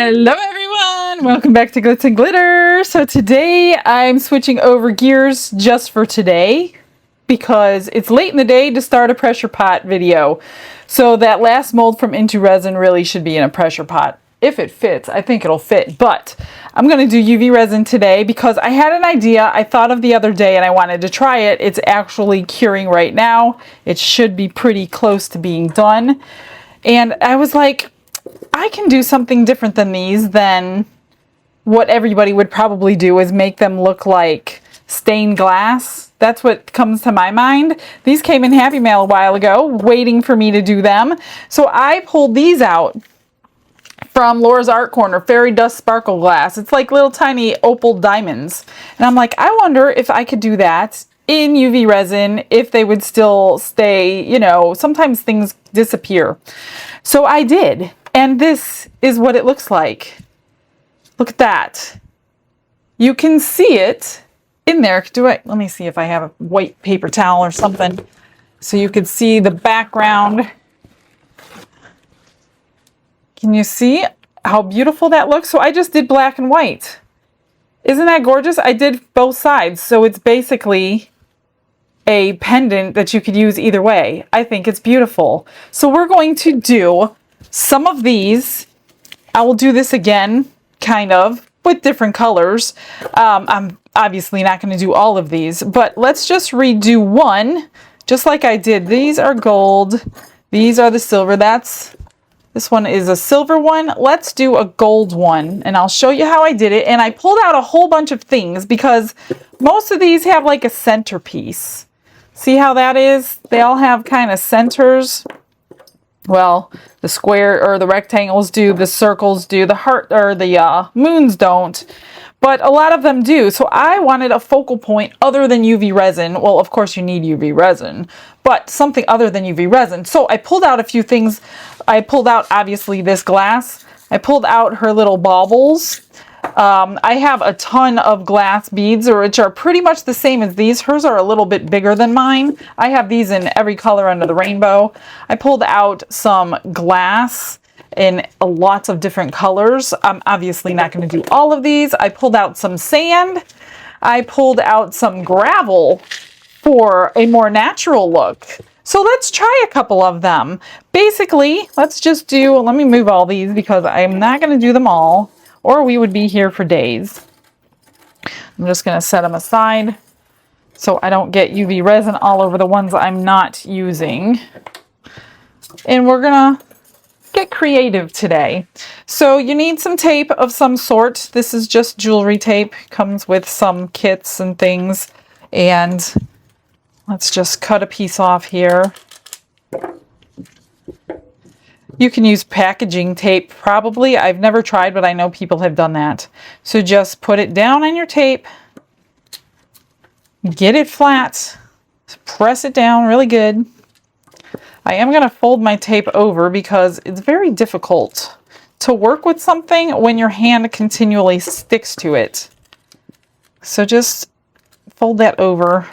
Hello everyone! Welcome back to Glitz and Glitter. So today I'm switching over gears just for today because it's late in the day to start a pressure pot video. So that last mold from Into Resin really should be in a pressure pot. If it fits, I think it'll fit, but I'm going to do UV resin today because I had an idea I thought of the other day and I wanted to try it. It's actually curing right now. It should be pretty close to being done. And I was like, I can do something different than these than what everybody would probably do, is make them look like stained glass. That's what comes to my mind. These came in Happy Mail a while ago, waiting for me to do them. So I pulled these out from Laura's Art Corner, Fairy Dust Sparkle Glass. It's like little tiny opal diamonds. And I'm like, I wonder if I could do that in UV resin, if they would still stay, you know, sometimes things disappear. So I did. And this is what it looks like. Look at that. You can see it in there. Let me see if I have a white paper towel or something so you can see the background. Can you see how beautiful that looks? So I just did black and white. Isn't that gorgeous? I did both sides. So it's basically a pendant that you could use either way. I think it's beautiful. So we're going to do some of these. I will do this again, kind of, with different colors. I'm obviously not going to do all of these, but let's just redo one, just like I did. These are gold. These are the silver. This one is a silver one. Let's do a gold one, and I'll show you how I did it. And I pulled out a whole bunch of things because most of these have like a centerpiece. See how that is? They all have kind of centers. Well, the square or the rectangles do, the circles do, the heart or the moons don't, but a lot of them do. So I wanted a focal point other than UV resin. Well, of course you need UV resin, but something other than UV resin. So I pulled out a few things. I pulled out, obviously, this glass. I pulled out her little baubles. I have a ton of glass beads, which are pretty much the same as these. Hers are a little bit bigger than mine. I have these in every color under the rainbow. I pulled out some glass in lots of different colors. I'm obviously not going to do all of these. I pulled out some sand. I pulled out some gravel for a more natural look. So let's try a couple of them. Basically, let's just do, let me move all these because I'm not going to do them all, or we would be here for days. I'm just going to set them aside so I don't get UV resin all over the ones I'm not using. And we're going to get creative today. So you need some tape of some sort. This is just jewelry tape. Comes with some kits and things. And let's just cut a piece off here. You can use packaging tape, probably. I've never tried, but I know people have done that. So just put it down on your tape, get it flat, press it down really good. I am going to fold my tape over because it's very difficult to work with something when your hand continually sticks to it. So just fold that over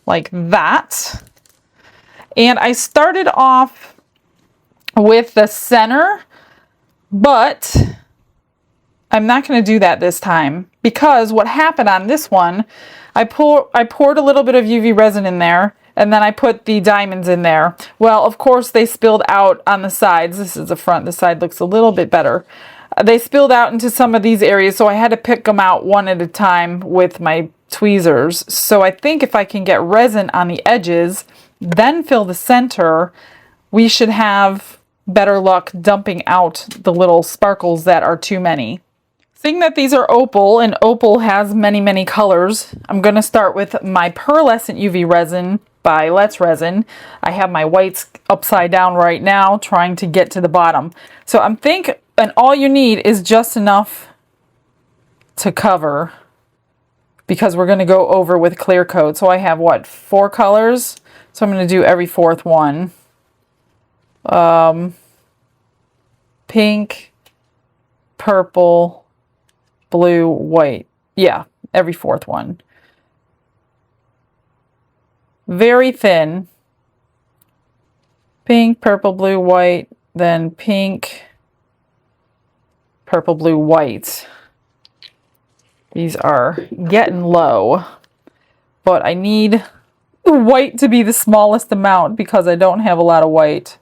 like that. And I started off with the center, but I'm not going to do that this time because what happened on this one, I poured a little bit of UV resin in there, and then I put the diamonds in there. Well, of course, they spilled out on the sides. This is the front. The side looks a little bit better. They spilled out into some of these areas, so I had to pick them out one at a time with my tweezers. So I think if I can get resin on the edges, then fill the center, we should have better luck dumping out the little sparkles that are too many. Seeing that these are opal, and opal has many, many colors, I'm going to start with my pearlescent UV resin by Let's Resin. I have my whites upside down right now, trying to get to the bottom. So I'm thinking, and all you need is just enough to cover, because we're going to go over with clear coat. So I have, what, 4 colors? So I'm going to do every 4th one. Pink, purple, blue, white. Yeah, every 4th one. Very thin. Pink, purple, blue, white, then pink, purple, blue, white. These are getting low, but I need white to be the smallest amount because I don't have a lot of white.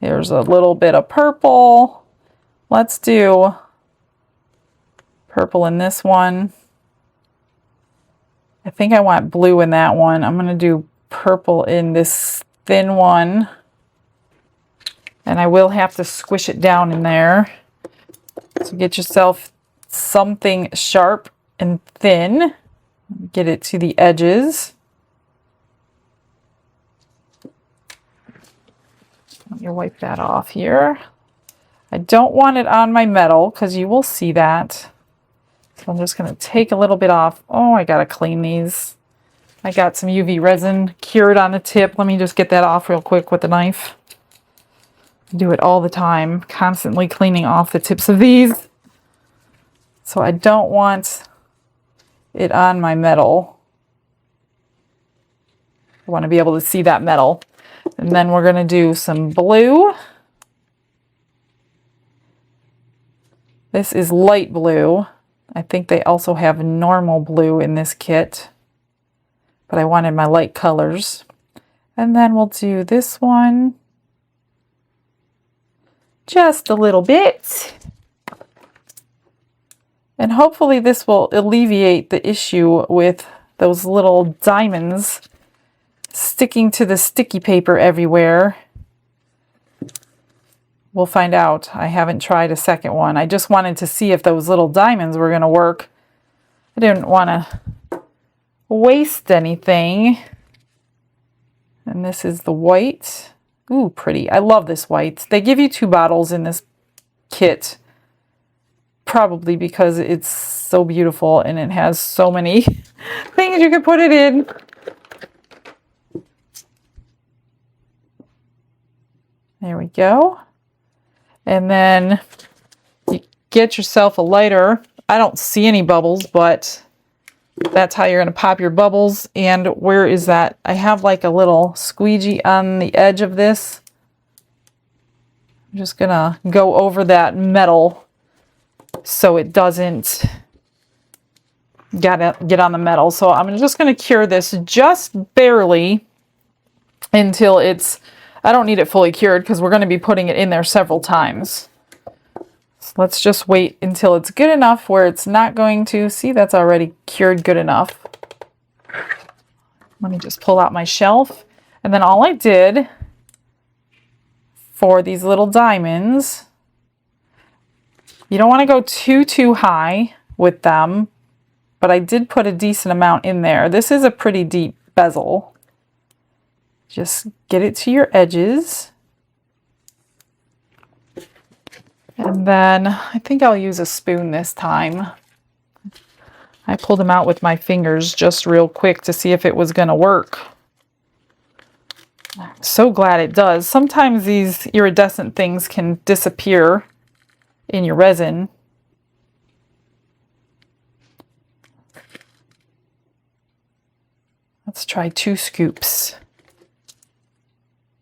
Here's a little bit of purple. Let's do purple in this one. I think I want blue in that one. I'm going to do purple in this thin one. And I will have to squish it down in there. So get yourself something sharp and thin. Get it to the edges. Let me wipe that off here. I don't want it on my metal because you will see that. So I'm just going to take a little bit off. Oh, I got to clean these. I got some UV resin cured on the tip. Let me just get that off real quick with the knife. I do it all the time, constantly cleaning off the tips of these. So I don't want it on my metal. I want to be able to see that metal. And then we're going to do some blue. This is light blue. I think they also have normal blue in this kit, but I wanted my light colors. And then we'll do this one just a little bit. And hopefully this will alleviate the issue with those little diamonds sticking to the sticky paper everywhere. We'll find out. I haven't tried a second one. I just wanted to see if those little diamonds were going to work. I didn't want to waste anything. And this is the white. Ooh, pretty. I love this white. They give you 2 bottles in this kit. Probably because it's so beautiful and it has so many things you can put it in. There we go. And then you get yourself a lighter. I don't see any bubbles, but that's how you're going to pop your bubbles. And where is that? I have like a little squeegee on the edge of this. I'm just going to go over that metal so it doesn't get on the metal. So I'm just going to cure this just barely until it's, I don't need it fully cured because we're going to be putting it in there several times. So let's just wait until it's good enough where it's not going to, see, that's already cured good enough. Let me just pull out my shelf. And then all I did for these little diamonds, you don't want to go too high with them, but I did put a decent amount in there. This is a pretty deep bezel. Just get it to your edges. And then I think I'll use a spoon this time. I pulled them out with my fingers just real quick to see if it was going to work. I'm so glad it does. Sometimes these iridescent things can disappear in your resin. Let's try 2 scoops.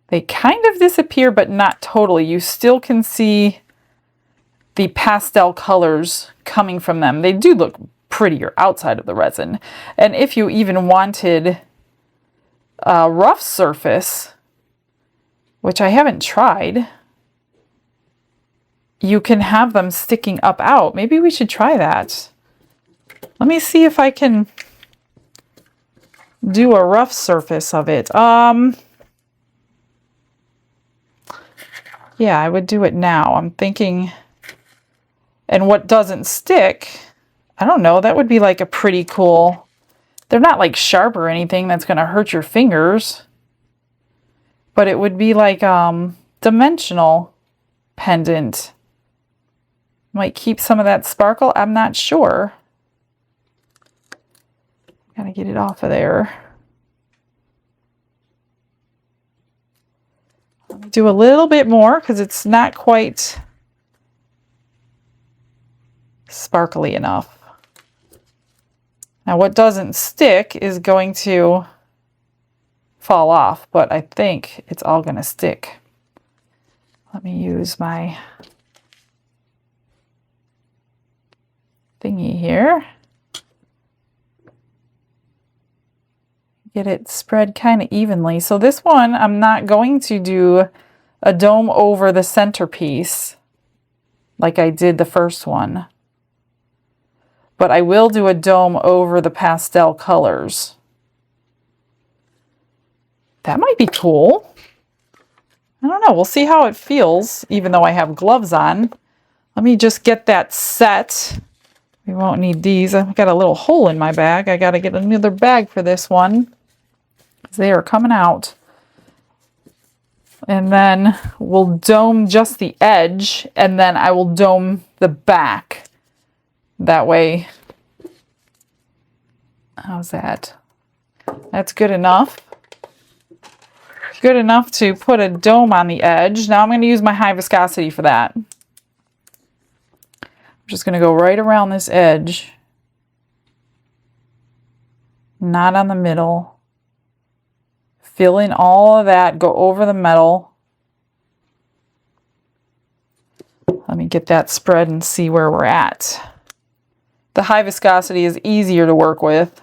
They kind of disappear, but not totally. You still can see the pastel colors coming from them. They do look prettier outside of the resin. And if you even wanted a rough surface, which I haven't tried, you can have them sticking up out. Maybe we should try that. Let me see if I can do a rough surface of it. Yeah, I would do it now. I'm thinking, and what doesn't stick, I don't know, that would be like a pretty cool, they're not like sharp or anything that's going to hurt your fingers, but it would be like dimensional pendant. Might keep some of that sparkle, I'm not sure. Gotta get it off of there. Let me do a little bit more because it's not quite sparkly enough. Now what doesn't stick is going to fall off, but I think it's all going to stick. Let me use my thingy here. Get it spread kind of evenly. So this one, I'm not going to do a dome over the centerpiece like I did the first one, but I will do a dome over the pastel colors. That might be cool. I don't know. We'll see how it feels, even though I have gloves on. Let me just get that set. We won't need these. I've got a little hole in my bag. I got to get another bag for this one. They are coming out. And then we'll dome just the edge, and then I will dome the back. That way. How's that? That's good enough. Good enough to put a dome on the edge. Now I'm going to use my high viscosity for that. I'm just going to go right around this edge. Not on the middle. Fill in all of that, go over the metal. Let me get that spread and see where we're at. The high viscosity is easier to work with.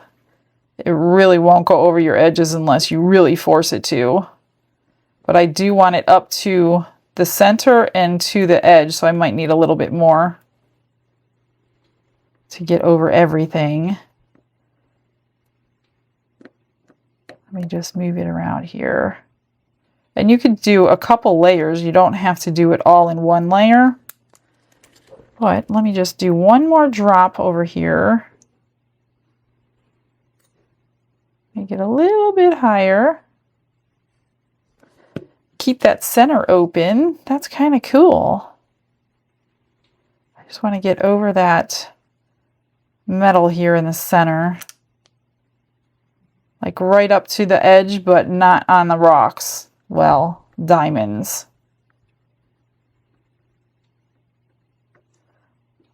It really won't go over your edges unless you really force it to. But I do want it up to the center and to the edge, so I might need a little bit more to get over everything. Let me just move it around here. And you could do a couple layers. You don't have to do it all in one layer. But let me just do one more drop over here. Make it a little bit higher. Keep that center open. That's kind of cool. I just want to get over that metal here in the center. Like right up to the edge, but not on the rocks. Well, diamonds.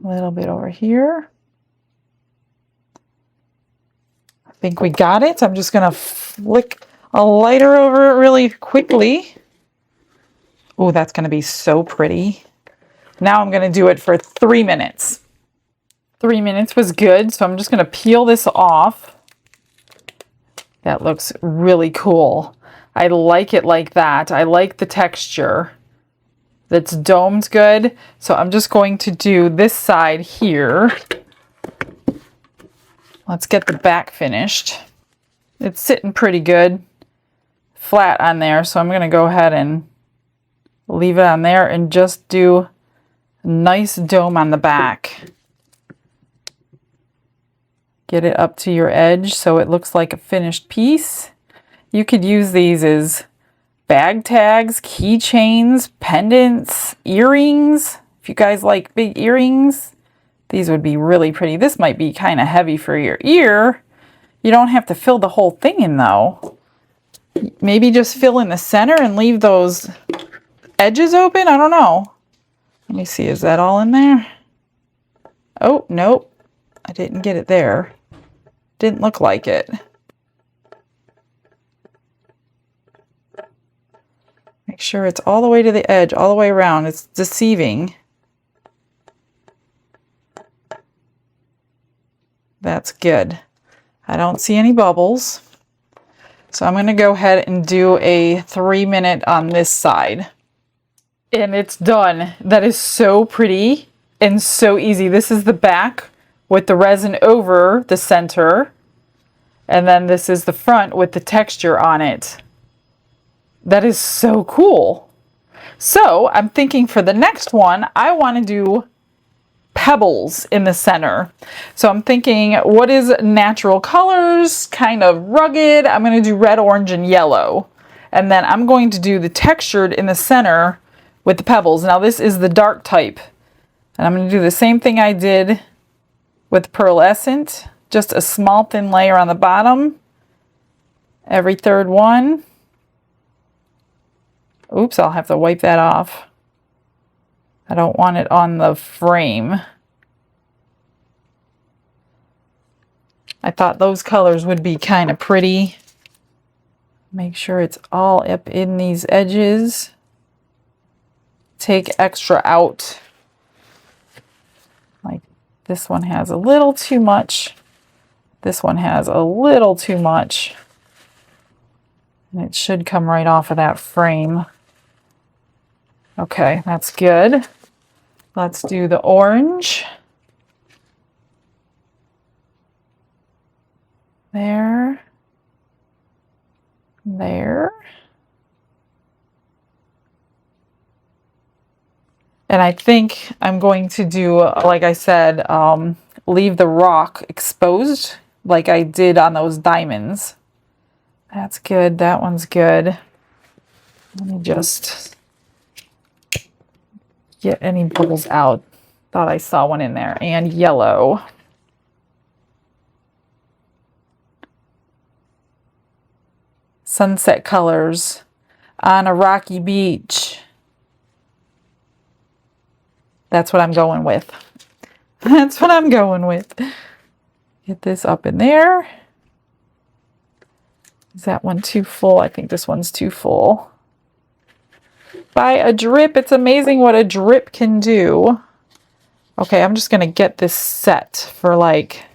A little bit over here. I think we got it. I'm just going to flick a lighter over it really quickly. Oh, that's going to be so pretty. Now I'm going to do it for 3 minutes. 3 minutes was good, so I'm just going to peel this off. That looks really cool. I like it like that. I like the texture. That's domed good. So I'm just going to do this side here. Let's get the back finished. It's sitting pretty good. Flat on there. So I'm going to go ahead and leave it on there and just do a nice dome on the back. Get it up to your edge so it looks like a finished piece. You could use these as bag tags, keychains, pendants, earrings. If you guys like big earrings, these would be really pretty. This might be kind of heavy for your ear. You don't have to fill the whole thing in though. Maybe just fill in the center and leave those edges open. I don't know. Let me see, is that all in there? Oh, nope. I didn't get it there. Didn't look like it. Make sure it's all the way to the edge, all the way around. It's deceiving. That's good. I don't see any bubbles. So I'm going to go ahead and do a 3 minute on this side. And it's done. That is so pretty and so easy. This is the back with the resin over the center. And then this is the front with the texture on it. That is so cool. So I'm thinking for the next one, I want to do pebbles in the center. So I'm thinking, what is natural colors, kind of rugged? I'm going to do red, orange, and yellow. And then I'm going to do the textured in the center with the pebbles. Now this is the dark type. And I'm going to do the same thing I did with pearlescent. Just a small thin layer on the bottom. Every third one. Oops, I'll have to wipe that off. I don't want it on the frame. I thought those colors would be kind of pretty. Make sure it's all up in these edges. Take extra out. Like This one has a little too much. This one has a little too much. And it should come right off of that frame. Okay, that's good. Let's do the orange. There. There. And I think I'm going to do, like I said, leave the rock exposed like I did on those diamonds. That's good. That one's good. Let me just get any bubbles out. Thought I saw one in there. And yellow. Sunset colors on a rocky beach. That's what I'm going with. That's what I'm going with. Get this up in there. Is that one too full? I think this one's too full. By a drip, it's amazing what a drip can do. Okay, I'm just going to get this set for like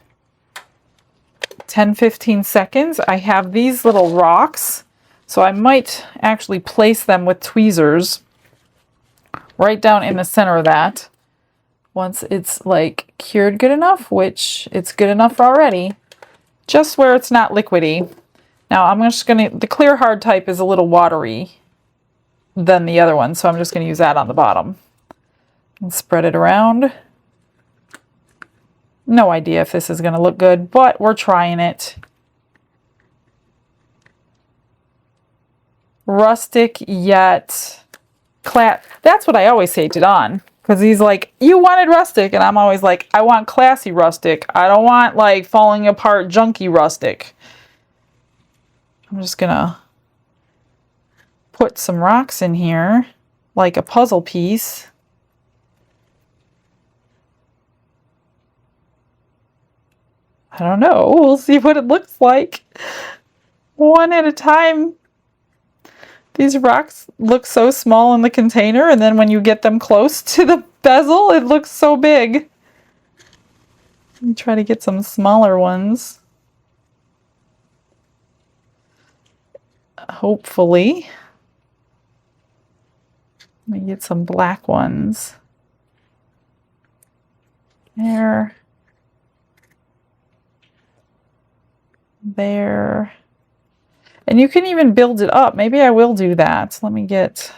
10-15 seconds. I have these little rocks, so I might actually place them with tweezers right down in the center of that. Once it's like cured good enough, which it's good enough already, just where it's not liquidy. Now I'm just gonna, the clear hard type is a little watery than the other one, so I'm just gonna use that on the bottom and spread it around. No idea if this is gonna look good, but we're trying it. Rustic yet that's what I always say to Don, because he's like, you wanted rustic, and I'm always like, I want classy rustic. I don't want like falling apart junky rustic. I'm just gonna put some rocks in here like a puzzle piece. I don't know, we'll see what it looks like one at a time. These rocks look so small in the container, and then when you get them close to the bezel, it looks so big. Let me try to get some smaller ones. Hopefully. Let me get some black ones. There. There. And you can even build it up. Maybe I will do that. Let me get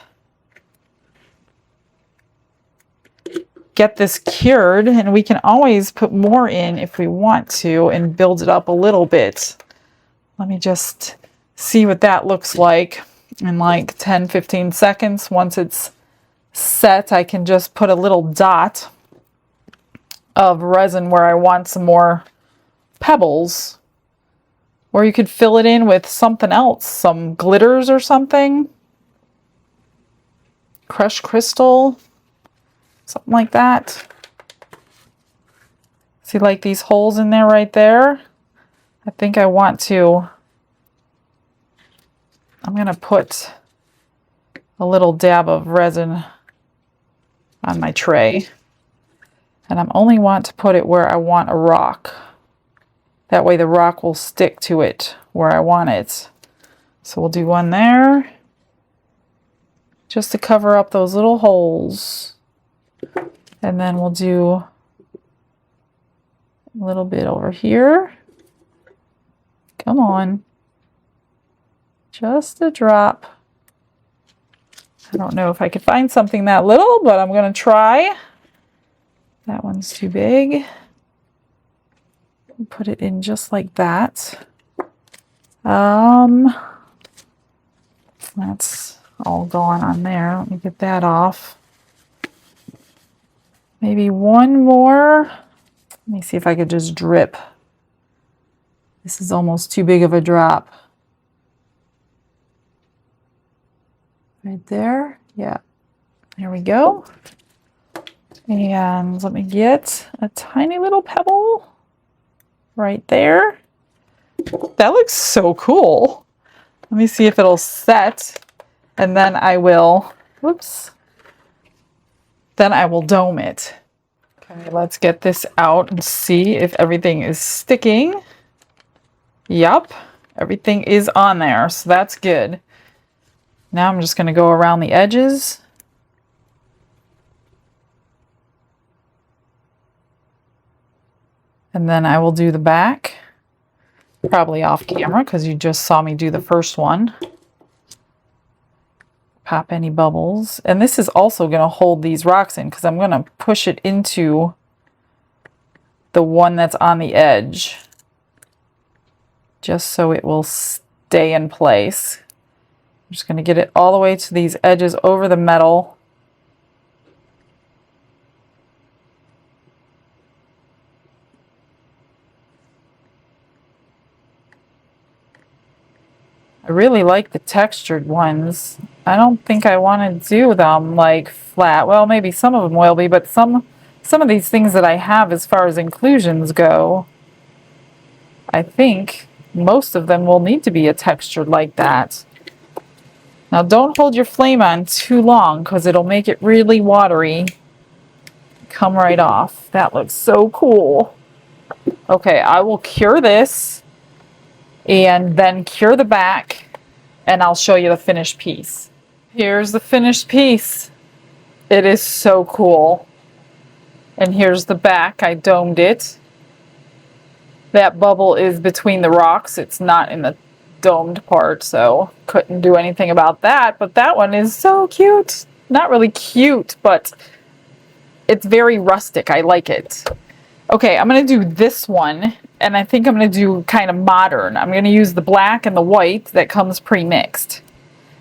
this cured, and we can always put more in if we want to and build it up a little bit. Let me just see what that looks like in like 10-15 seconds. Once it's set, I can just put a little dot of resin where I want some more pebbles. Or you could fill it in with something else, some glitters or something. Crushed crystal, something like that. See, like these holes in there right there? I think I want to, I'm gonna put a little dab of resin on my tray. And I only want to put it where I want a rock. That way the rock will stick to it where I want it. So we'll do one there, just to cover up those little holes. And then we'll do a little bit over here. Come on. Just a drop. I don't know if I could find something that little, but I'm going to try. That one's too big. Put it in just like that. That's all gone on there. Let me get that off. Maybe one more. Let me see if I could just drip. This is almost too big of a drop. Right there. Yeah. There we go. And let me get a tiny little pebble right there. That looks so cool. Let me see if it'll set, and then I will, whoops, then I will dome it. Okay, let's get this out and see if everything is sticking. Yup, everything is on there, so that's good. Now I'm just going to go around the edges. And then I will do the back, probably off camera because you just saw me do the first one. Pop any bubbles. And this is also going to hold these rocks in because I'm going to push it into the one that's on the edge, just so it will stay in place. I'm just going to get it all the way to these edges over the metal. I really like the textured ones. I don't think I want to do them like flat. Well, maybe some of them will be, but some of these things that I have as far as inclusions go, I think most of them will need to be a textured like that. Now don't hold your flame on too long because it'll make it really watery. Come right off. That looks so cool. Okay, I will cure this and then cure the back, and I'll show you the finished piece. Here's the finished piece. It is so cool. And here's the back. I domed it. That bubble is between the rocks. It's not in the domed part, so couldn't do anything about that. But that one is so cute. Not really cute, but it's very rustic. I like it. Okay, I'm going to do this one, and I think I'm going to do kind of modern. I'm going to use the black and the white that comes pre-mixed,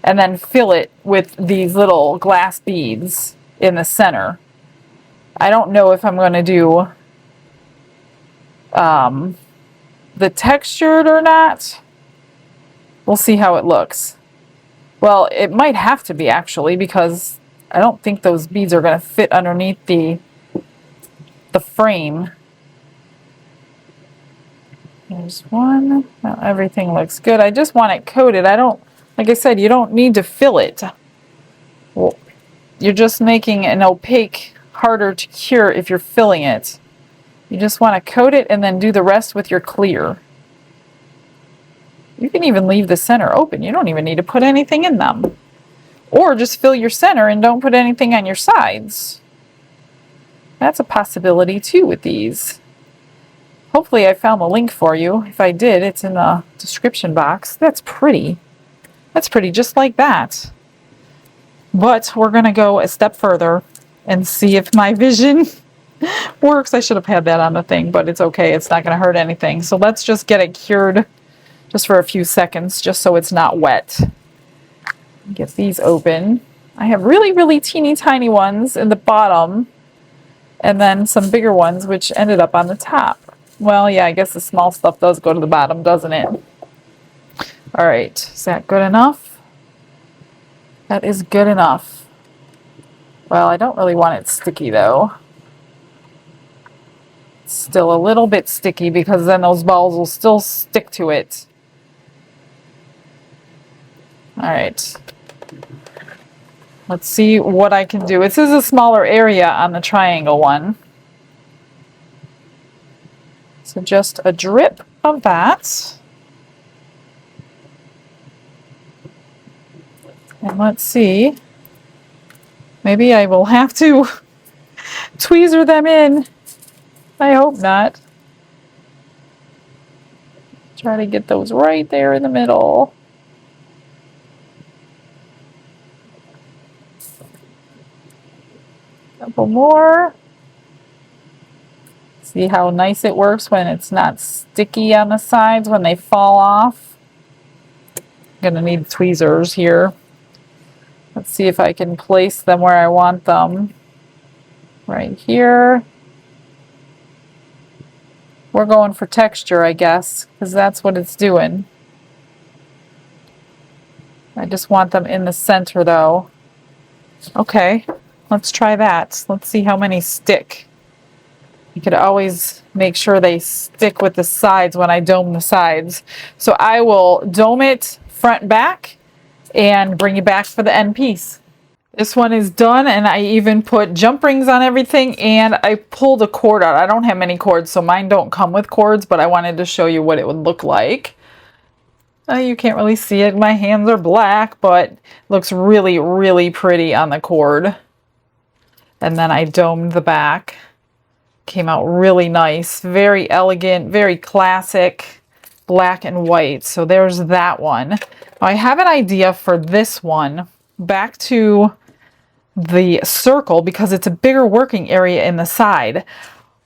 and then fill it with these little glass beads in the center. I don't know if I'm going to do the textured or not. We'll see how it looks. Well, it might have to be actually, because I don't think those beads are going to fit underneath the frame. There's one. Now everything looks good. I just want it coated. I don't, like I said, you don't need to fill it. Well, you're just making an opaque harder to cure if you're filling it. You just want to coat it and then do the rest with your clear. You can even leave the center open. You don't even need to put anything in them. Or just fill your center and don't put anything on your sides. That's a possibility too with these. Hopefully I found the link for you. If I did, it's in the description box. That's pretty. That's pretty, just like that. But we're going to go a step further and see if my vision works. I should have had that on the thing, but it's okay. It's not going to hurt anything. So let's just get it cured just for a few seconds, just so it's not wet. Get these open. I have really, really teeny tiny ones in the bottom, and then some bigger ones, which ended up on the top. Well, yeah, I guess the small stuff does go to the bottom, doesn't it? All right, is that good enough? That is good enough. Well, I don't really want it sticky, though. It's still a little bit sticky, because then those balls will still stick to it. All right. Let's see what I can do. This is a smaller area on the triangle one. So just a drip of that. And let's see. Maybe I will have to tweezer them in. I hope not. Try to get those right there in the middle. Couple more. See how nice it works when it's not sticky on the sides when they fall off. I'm gonna need tweezers here. Let's see if I can place them where I want them. Right here. We're going for texture, I guess, because that's what it's doing. I just want them in the center, though. Okay, let's try that. Let's see how many stick. You could always make sure they stick with the sides when I dome the sides. So I will dome it front and back and bring you back for the end piece. This one is done, and I even put jump rings on everything, and I pulled a cord out. I don't have many cords, so mine don't come with cords, but I wanted to show you what it would look like. You can't really see it. My hands are black, but it looks really, really pretty on the cord. And then I domed the back. Came out really nice. Very elegant, very classic, black and white. So there's that one. Now I have an idea for this one. Back to the circle, because it's a bigger working area in the side.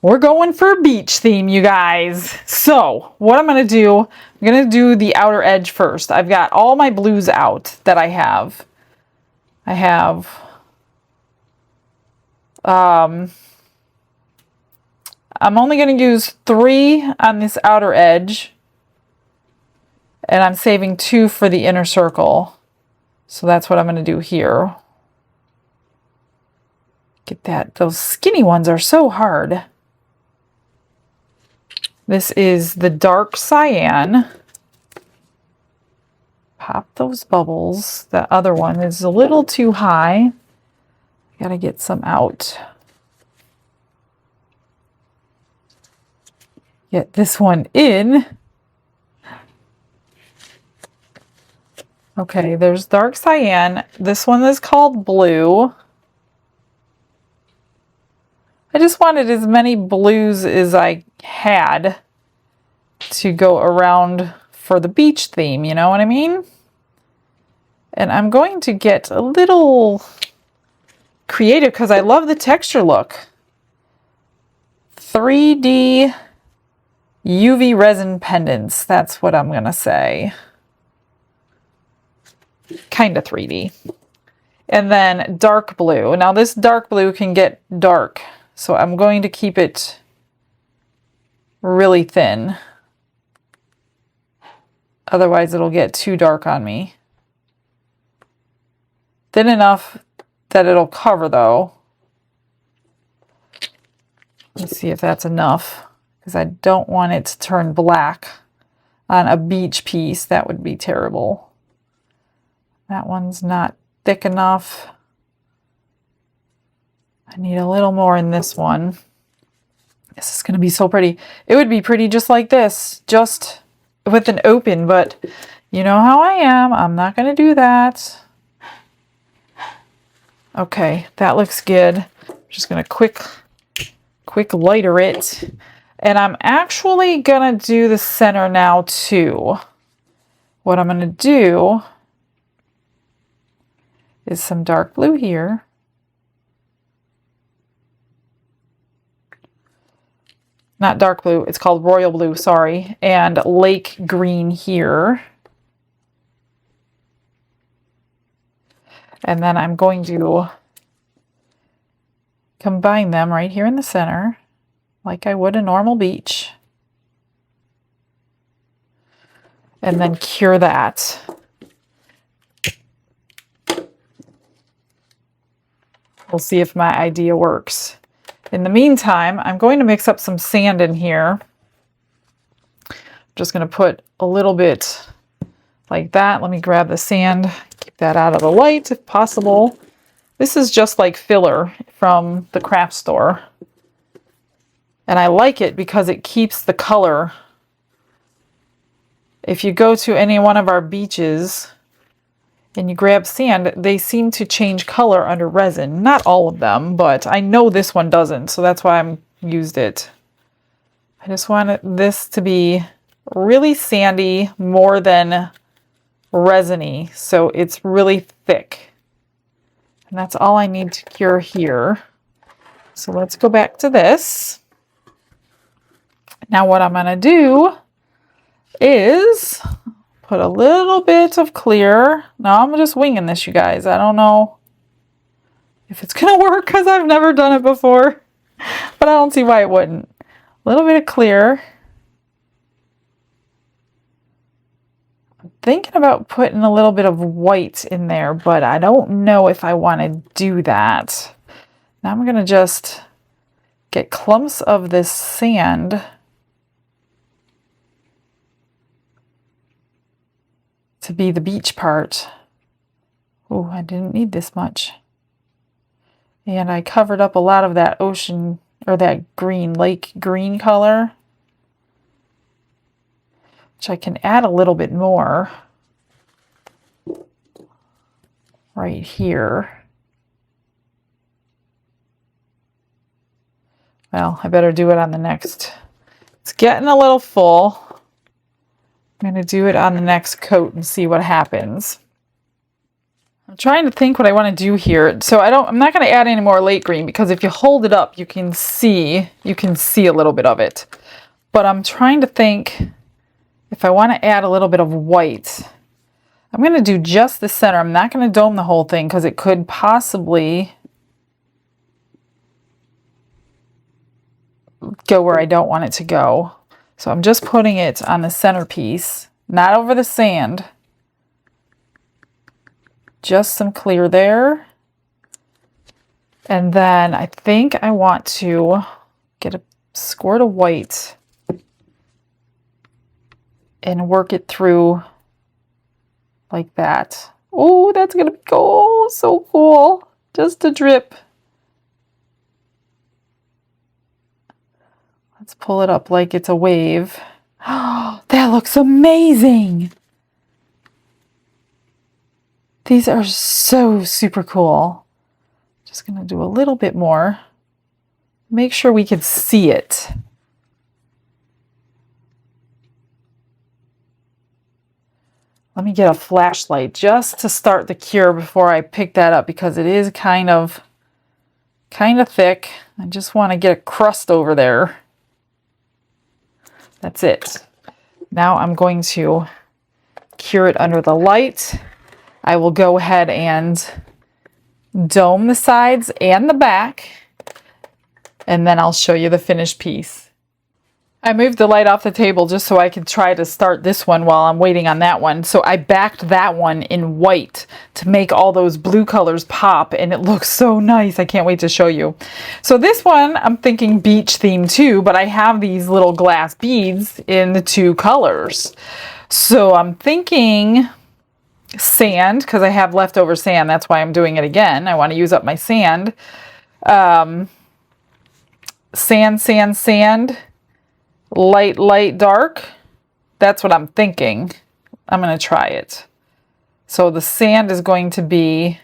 We're going for a beach theme, you guys. So what I'm going to do, I'm going to do the outer edge first. I've got all my blues out that I have. I'm only going to use 3 on this outer edge, and I'm saving 2 for the inner circle. So that's what I'm going to do here. Get that. Those skinny ones are so hard. This is the dark cyan. Pop those bubbles. The other one is a little too high. Gotta get some out. Get this one in. Okay, there's dark cyan. This one is called blue. I just wanted as many blues as I had to go around for the beach theme, you know what I mean? And I'm going to get a little creative because I love the texture look. 3D UV resin pendants, that's what I'm going to say. Kind of 3D. And then dark blue. Now this dark blue can get dark, so I'm going to keep it really thin. Otherwise it'll get too dark on me. Thin enough that it'll cover though. Let's see if that's enough, because I don't want it to turn black on a beach piece. That would be terrible. That one's not thick enough. I need a little more in this one. This is going to be so pretty. It would be pretty just like this, just with an open, but you know how I am. I'm not going to do that. Okay, that looks good. I'm just going to quick lighter it. And I'm actually going to do the center now too. What I'm going to do is some dark blue here. Not dark blue, it's called royal blue, sorry. And lake green here. And then I'm going to combine them right here in the center, like I would a normal beach. And then cure that. We'll see if my idea works. In the meantime, I'm going to mix up some sand in here. I'm just going to put a little bit like that. Let me grab the sand, keep that out of the light if possible. This is just like filler from the craft store. And I like it because it keeps the color. If you go to any one of our beaches and you grab sand, they seem to change color under resin. Not all of them, but I know this one doesn't, so that's why I'm used it. I just want this to be really sandy, more than resiny, so it's really thick. And that's all I need to cure here. So let's go back to this. Now what I'm going to do is put a little bit of clear. Now I'm just winging this, you guys. I don't know if it's going to work because I've never done it before, but I don't see why it wouldn't. A little bit of clear. I'm thinking about putting a little bit of white in there, but I don't know if I want to do that. Now I'm going to just get clumps of this sand to be the beach part. Oh, I didn't need this much. And I covered up a lot of that ocean, or that green, lake green color, which I can add a little bit more right here. Well, I better do it on the next. It's getting a little full. I'm going to do it on the next coat and see what happens. I'm trying to think what I want to do here. So I'm not going to add any more lake green, because if you hold it up, you can see a little bit of it. But I'm trying to think if I want to add a little bit of white. I'm going to do just the center. I'm not going to dome the whole thing, because it could possibly go where I don't want it to go. So I'm just putting it on the centerpiece, not over the sand. Just some clear there. And then I think I want to get a squirt of white and work it through like that. Oh, that's gonna be cool. So cool. Just a drip. Let's pull it up like it's a wave. Oh, that looks amazing. These are so super cool. Just gonna do a little bit more. Make sure we can see it. Let me get a flashlight just to start the cure before I pick that up, because it is kind of thick. I just want to get a crust over there. That's it. Now I'm going to cure it under the light. I will go ahead and dome the sides and the back, and then I'll show you the finished piece. I moved the light off the table just so I could try to start this one while I'm waiting on that one. So I backed that one in white to make all those blue colors pop, and it looks so nice. I can't wait to show you. So this one, I'm thinking beach theme too, but I have these little glass beads in the two colors. So I'm thinking sand, because I have leftover sand. That's why I'm doing it again. I want to use up my sand. Sand. Light, light, dark. That's what I'm thinking. I'm going to try it. So the sand is going to be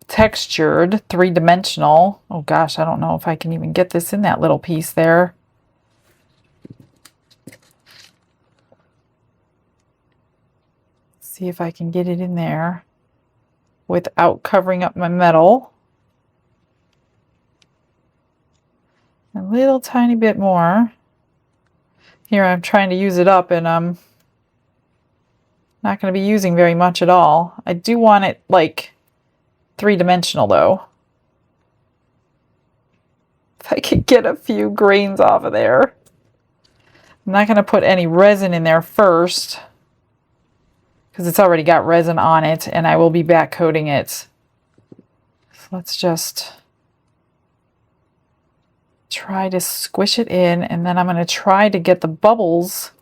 textured, three-dimensional. Oh gosh, I don't know if I can even get this in that little piece there. See if I can get it in there without covering up my metal. A little tiny bit more. Here I'm trying to use it up, and I'm not going to be using very much at all. I do want it like three-dimensional though. If I could get a few grains off of there. I'm not going to put any resin in there first, because it's already got resin on it, and I will be back coating it. So let's just try to squish it in, and then I'm going to try to get the bubbles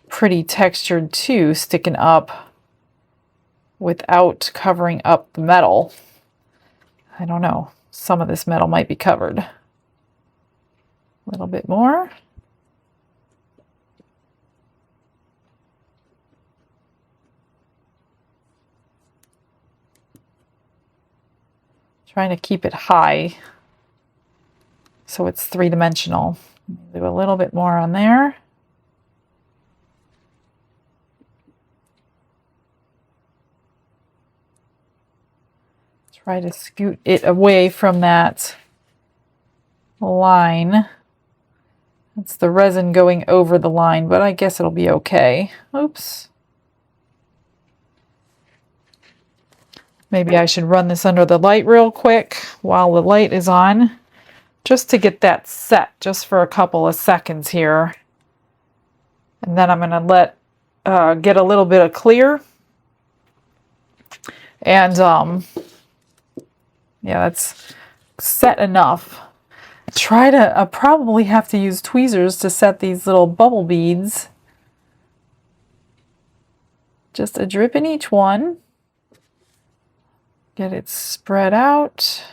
pretty textured too, sticking up without covering up the metal. I don't know. Some of this metal might be covered. A little bit more. Trying to keep it high so it's three-dimensional. Do a little bit more on there. Try to scoot it away from that line. It's the resin going over the line, but I guess it'll be okay. Oops. Maybe I should run this under the light real quick while the light is on, just to get that set just for a couple of seconds here. And then I'm going to let get a little bit of clear. And yeah, that's set enough. I'll probably have to use tweezers to set these little bubble beads. Just a drip in each one. Get it spread out.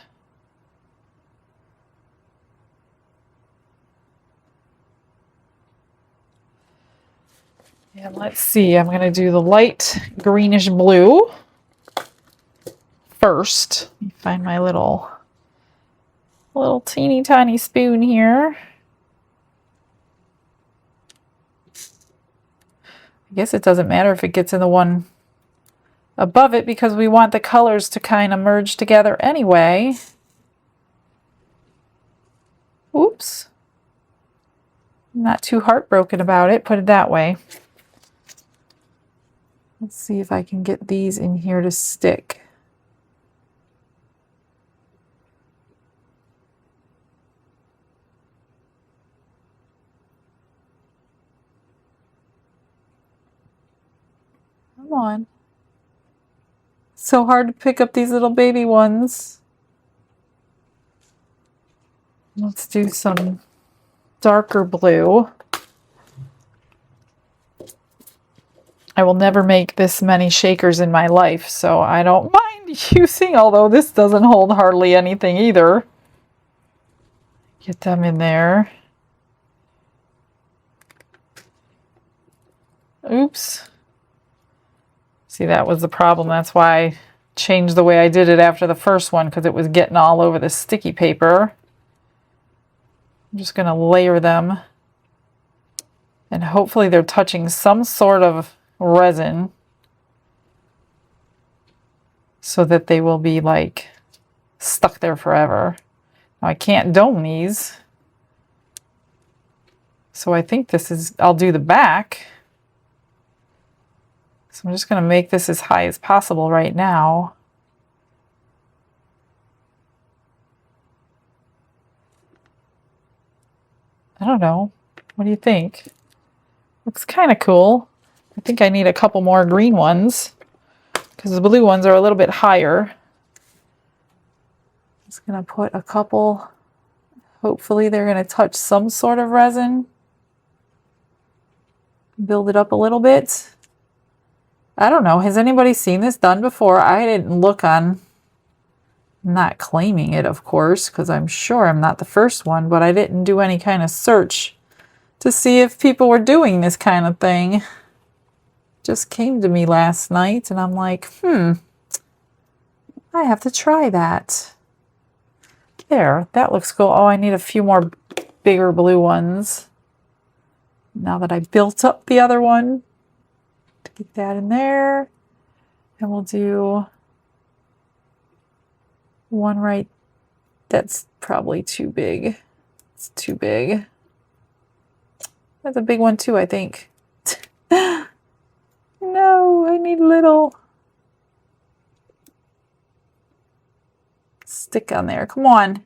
And let's see, I'm going to do the light greenish blue first. Let me find my little teeny tiny spoon here. I guess it doesn't matter if it gets in the one above it because we want the colors to kind of merge together anyway. Oops. I'm not too heartbroken about it, put it that way. Let's see if I can get these in here to stick. Come on. So hard to pick up these little baby ones. Let's do some darker blue. I will never make this many shakers in my life, so I don't mind using, although this doesn't hold hardly anything either. Get them in there. Oops. See, that was the problem. That's why I changed the way I did it after the first one, because it was getting all over the sticky paper. I'm just going to layer them, and hopefully they're touching some sort of resin so that they will be like stuck there forever. Now I can't dome these, so I think this is, I'll do the back. So I'm just going to make this as high as possible right now. I don't know. What do you think? Looks kind of cool. I think I need a couple more green ones because the blue ones are a little bit higher. Just going to put a couple. Hopefully they're going to touch some sort of resin. Build it up a little bit. I don't know. Has anybody seen this done before? I didn't look on. I'm not claiming it, of course, because I'm sure I'm not the first one, but I didn't do any kind of search to see if people were doing this kind of thing. Just came to me last night and I'm like, I have to try that. There, that looks cool. Oh, I need a few more bigger blue ones. Now that I built up the other one, to get that in there. And we'll do one right. That's probably too big. It's too big. That's a big one too, I think. No, I need little. Stick on there. Come on.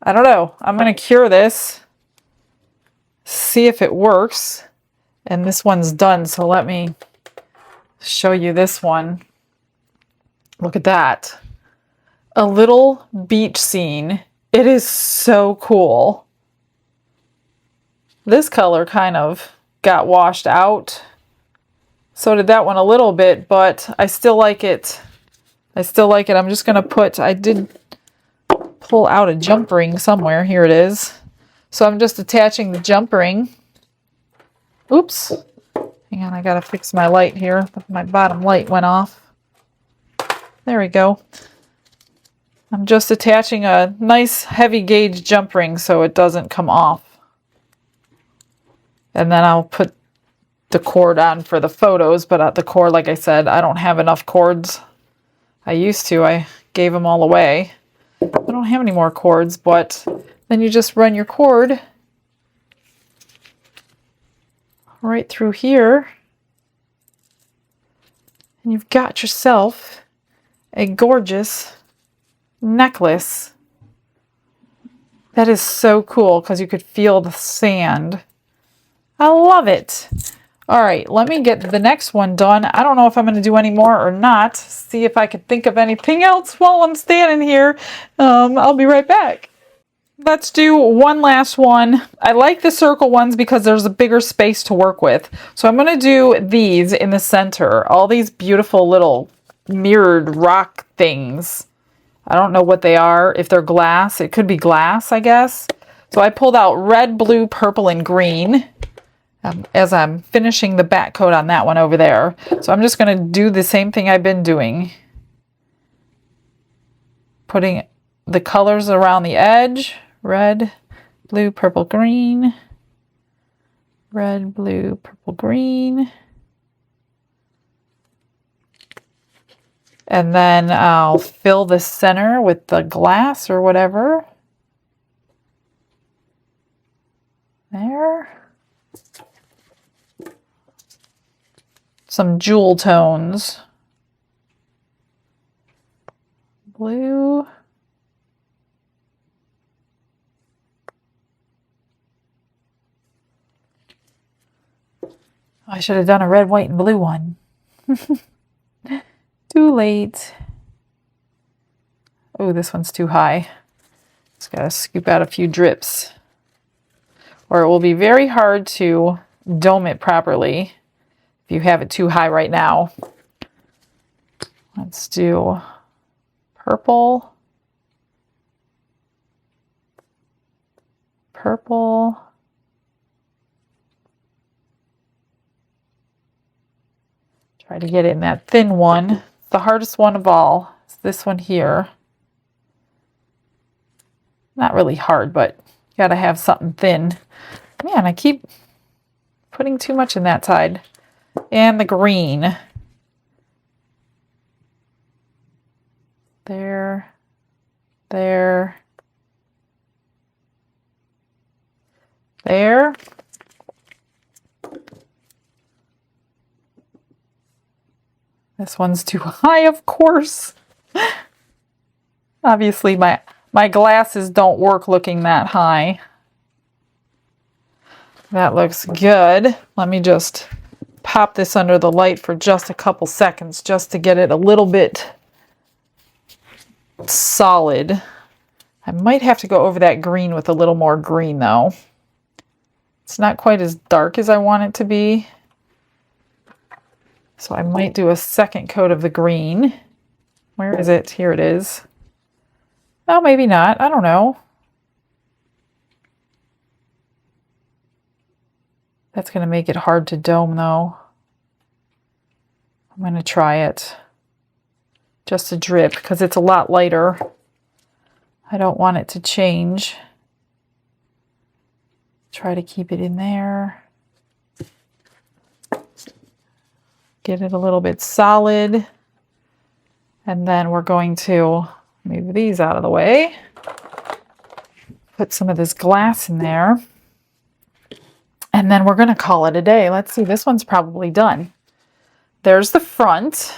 I don't know. I'm going to cure this. See if it works. And this one's done, so let me show you this one. Look at that. A little beach scene. It is so cool. This color kind of got washed out. So did that one a little bit, but I still like it. I still like it. I'm just going to put, I did pull out a jump ring somewhere. Here it is. So I'm just attaching the jump ring. Oops. Hang on, I got to fix my light here. My bottom light went off. There we go. I'm just attaching a nice heavy gauge jump ring so it doesn't come off. And then I'll put the cord on for the photos, but the cord, like I said, I don't have enough cords. I used to. I gave them all away. I don't have any more cords, but then you just run your cord right through here, and you've got yourself a gorgeous necklace. That is so cool because you could feel the sand. I love it. All right, let me get the next one done. I don't know if I'm going to do any more or not. See if I can think of anything else while I'm standing here. I'll be right back. Let's do one last one. I like the circle ones because there's a bigger space to work with. So I'm going to do these in the center. All these beautiful little mirrored rock things. I don't know what they are. If they're glass, it could be glass, I guess. So I pulled out red, blue, purple, and green as I'm finishing the back coat on that one over there. So I'm just going to do the same thing I've been doing. Putting the colors around the edge. Red, blue, purple, green. Red, blue, purple, green. And then I'll fill the center with the glass or whatever. There. Some jewel tones. Blue. I should have done a red, white, and blue one. Too late. Oh, this one's too high. Just gotta scoop out a few drips. Or it will be very hard to dome it properly if you have it too high right now. Let's do purple. Purple. Try to get it in that thin one. The hardest one of all is this one here. Not really hard, but you gotta have something thin. Man, I keep putting too much in that side. And the green. There. There. There. This one's too high, of course. Obviously, my glasses don't work looking that high. That looks good. Let me just pop this under the light for just a couple seconds just to get it a little bit solid. I might have to go over that green with a little more green, though. It's not quite as dark as I want it to be. So I might do a second coat of the green. Where is it? Here it is. Oh, maybe not. I don't know. That's going to make it hard to dome, though. I'm going to try it. Just a drip, because it's a lot lighter. I don't want it to change. Try to keep it in there. Get it a little bit solid. And then we're going to move these out of the way. Put some of this glass in there. And then we're going to call it a day. Let's see, this one's probably done. There's the front.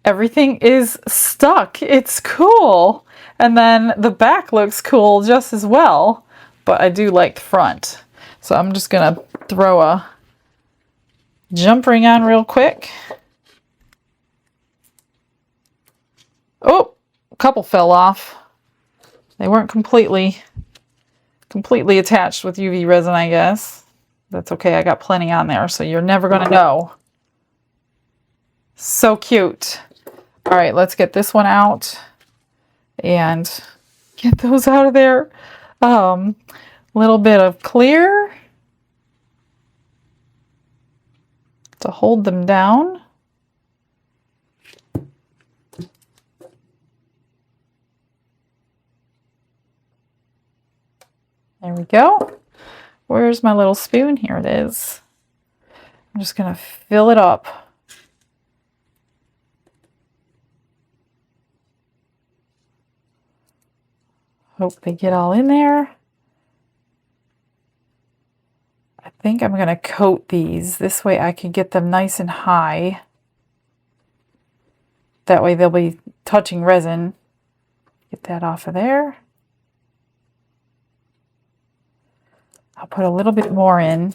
Everything is stuck. It's cool. And then the back looks cool just as well. But I do like the front. So I'm just going to throw a jump ring on real quick. Oh, a couple fell off. They weren't completely attached with UV resin, I guess. That's okay, I got plenty on there, so you're never gonna know. So cute. All right, let's get this one out and get those out of there. Little bit of clear to hold them down. There we go. Where's my little spoon? Here it is. I'm just going to fill it up. Hope they get all in there. I think I'm going to coat these. This way I can get them nice and high. That way they'll be touching resin. Get that off of there. I'll put a little bit more in.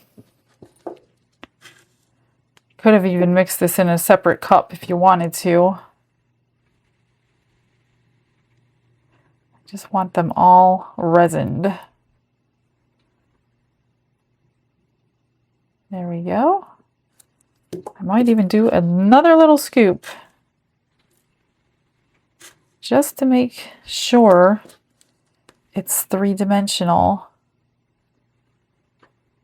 Could have even mixed this in a separate cup if you wanted to. I just want them all resined. There we go. I might even do another little scoop. just to make sure it's three-dimensional.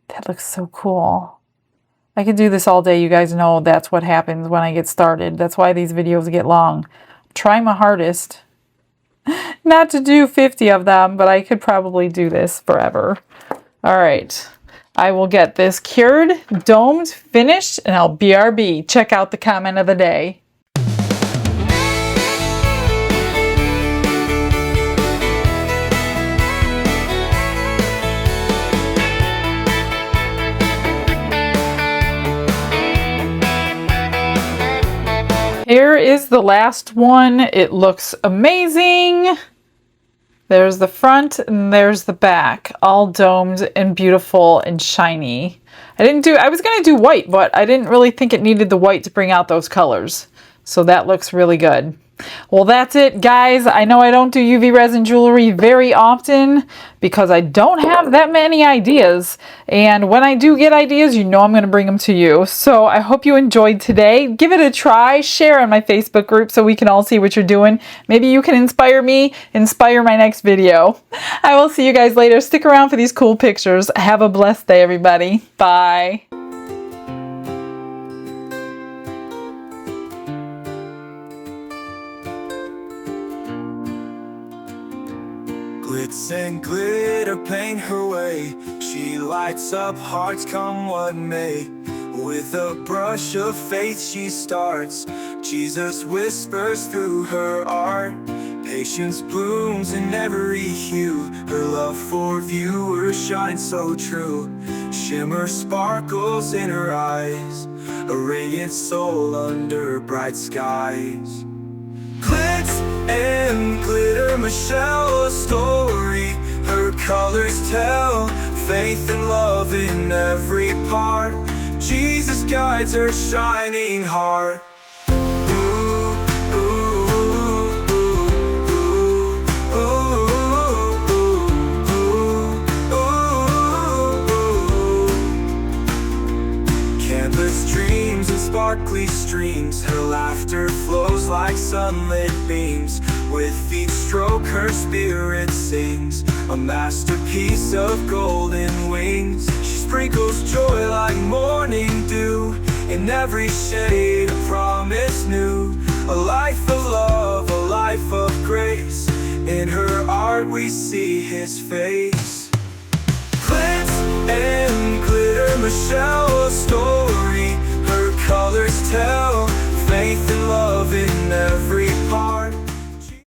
That looks so cool. I could do this all day. You guys know that's what happens when I get started. That's why these videos get long. Try my hardest not to do 50 of them, but I could probably do this forever. All right. I will get this cured, domed, finished, and I'll BRB. Check out the comment of the day. Here is the last one. It looks amazing. There's the front and there's the back, all domed and beautiful and shiny. I was gonna do white, but I didn't really think it needed the white to bring out those colors. So that looks really good. Well, that's it, guys. I know I don't do UV resin jewelry very often because I don't have that many ideas. And when I do get ideas, you know I'm going to bring them to you. So I hope you enjoyed today. Give it a try. Share on my Facebook group so we can all see what you're doing. Maybe you can inspire me, inspire my next video. I will see you guys later. Stick around for these cool pictures. Have a blessed day, everybody. Bye. Glitz and glitter paint her way. She lights up hearts come what may. With a brush of faith she starts. Jesus whispers through her art. Patience blooms in every hue. Her love for viewers shines so true. Shimmer sparkles in her eyes. A radiant soul under bright skies. Glitz and glitter, Michelle, a story. Her colors tell faith and love in every part. Jesus guides her shining heart. Canvas dreams and sparkly streams. Her laughter flows like sunlit beams. With each stroke her spirit sings. A masterpiece of golden wings. She sprinkles joy like morning dew. In every shade a promise new. A life of love, a life of grace. In her art we see his face. Glitz and glitter, Michelle, a story. Her colors tell